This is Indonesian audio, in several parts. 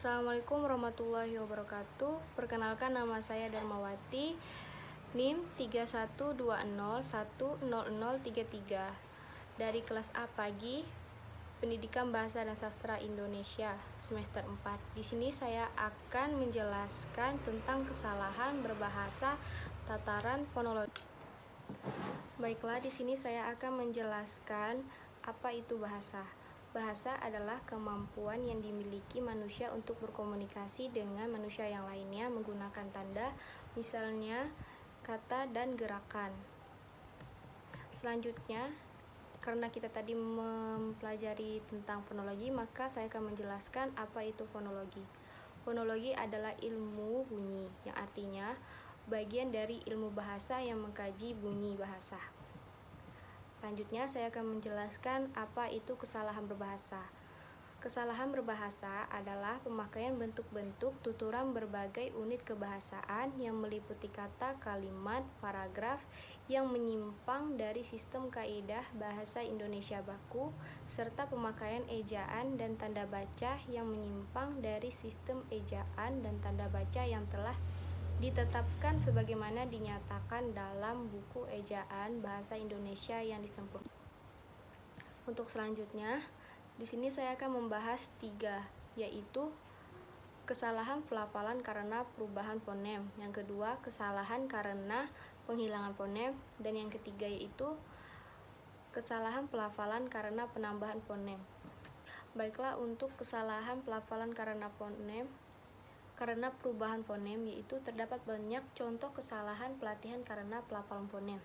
Assalamualaikum warahmatullahi wabarakatuh. Perkenalkan, nama saya Darmawati, NIM 3120100033 dari kelas A pagi, Pendidikan Bahasa dan Sastra Indonesia semester 4. Di sini saya akan menjelaskan tentang kesalahan berbahasa tataran fonologi. Baiklah, di sini saya akan menjelaskan apa itu bahasa. Bahasa adalah kemampuan yang dimiliki manusia untuk berkomunikasi dengan manusia yang lainnya menggunakan tanda, misalnya kata dan gerakan. Selanjutnya, karena kita tadi mempelajari tentang fonologi, maka saya akan menjelaskan apa itu fonologi. Fonologi adalah ilmu bunyi, yang artinya bagian dari ilmu bahasa yang mengkaji bunyi bahasa. Selanjutnya, saya akan menjelaskan apa itu kesalahan berbahasa. Kesalahan berbahasa adalah pemakaian bentuk-bentuk tuturan berbagai unit kebahasaan yang meliputi kata, kalimat, paragraf yang menyimpang dari sistem kaidah bahasa Indonesia baku, serta pemakaian ejaan dan tanda baca yang menyimpang dari sistem ejaan dan tanda baca yang telah ditetapkan sebagaimana dinyatakan dalam buku ejaan bahasa Indonesia yang disempurnakan. Untuk selanjutnya, di sini saya akan membahas 3, yaitu kesalahan pelafalan karena perubahan fonem, yang kedua kesalahan karena penghilangan fonem, dan yang ketiga yaitu kesalahan pelafalan karena penambahan fonem. Baiklah, untuk kesalahan pelafalan karena perubahan fonem, yaitu terdapat banyak contoh kesalahan pelatihan karena pelafalan fonem.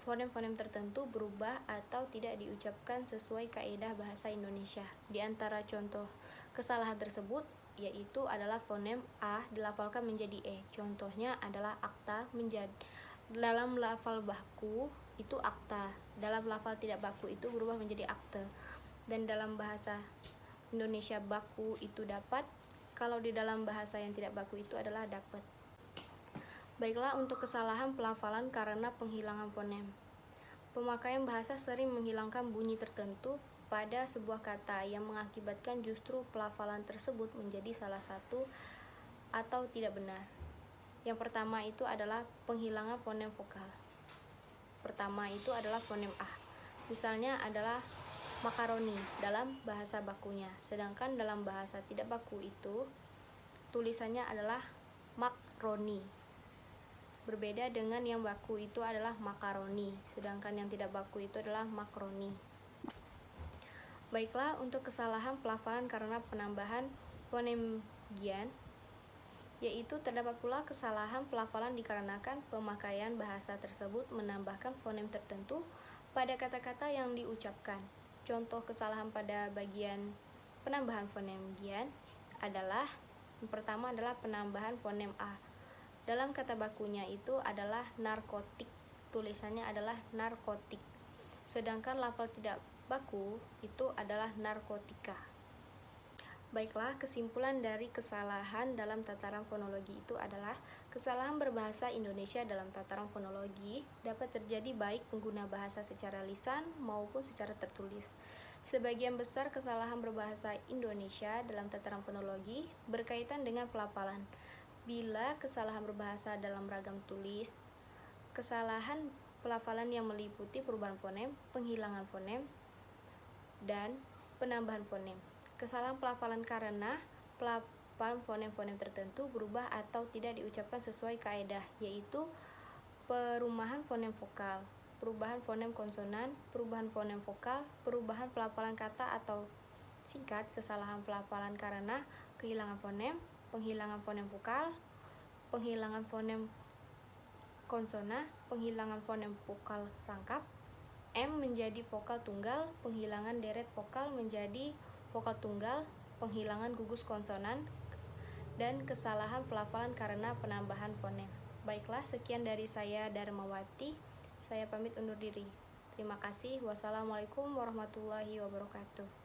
Fonem-fonem tertentu berubah atau tidak diucapkan sesuai kaidah bahasa Indonesia. Di antara contoh kesalahan tersebut yaitu adalah fonem A dilafalkan menjadi E. Contohnya adalah akta dalam lafal baku itu akta, dalam lafal tidak baku itu berubah menjadi akte, dan dalam bahasa Indonesia baku itu dapat, kalau di dalam bahasa yang tidak baku itu adalah dapat. Baiklah, untuk kesalahan pelafalan karena penghilangan fonem. Pemakaian bahasa sering menghilangkan bunyi tertentu pada sebuah kata yang mengakibatkan justru pelafalan tersebut menjadi salah satu atau tidak benar. Yang pertama itu adalah penghilangan fonem vokal. Pertama itu adalah fonem A. Misalnya adalah makaroni dalam bahasa bakunya, sedangkan dalam bahasa tidak baku itu tulisannya adalah makroni. Berbeda dengan yang baku itu adalah makaroni, sedangkan yang tidak baku itu adalah makroni. Baiklah, untuk kesalahan pelafalan karena penambahan fonem gian, yaitu terdapat pula kesalahan pelafalan dikarenakan pemakaian bahasa tersebut menambahkan fonem tertentu pada kata-kata yang diucapkan. Contoh kesalahan pada bagian penambahan fonem gian adalah, yang pertama adalah penambahan fonem A. Dalam kata bakunya itu adalah narkotik, tulisannya adalah narkotik. Sedangkan lafal tidak baku itu adalah narkotika. Baiklah, kesimpulan dari kesalahan dalam tataran fonologi itu adalah kesalahan berbahasa Indonesia dalam tataran fonologi dapat terjadi baik pengguna bahasa secara lisan maupun secara tertulis. Sebagian besar kesalahan berbahasa Indonesia dalam tataran fonologi berkaitan dengan pelafalan. Bila kesalahan berbahasa dalam ragam tulis, kesalahan pelafalan yang meliputi perubahan fonem, penghilangan fonem, dan penambahan fonem. Kesalahan pelafalan karena pelafalan fonem-fonem tertentu berubah atau tidak diucapkan sesuai kaidah, yaitu perubahan fonem vokal, perubahan fonem konsonan, perubahan fonem vokal, perubahan pelafalan kata atau singkat. Kesalahan pelafalan karena kehilangan fonem, penghilangan fonem vokal, penghilangan fonem konsona, penghilangan fonem vokal rangkap, M menjadi vokal tunggal, penghilangan deret vokal menjadi vokal tunggal, penghilangan gugus konsonan, dan kesalahan pelafalan karena penambahan fonem. Baiklah, sekian dari saya Darmawati. Saya pamit undur diri. Terima kasih. Wassalamualaikum warahmatullahi wabarakatuh.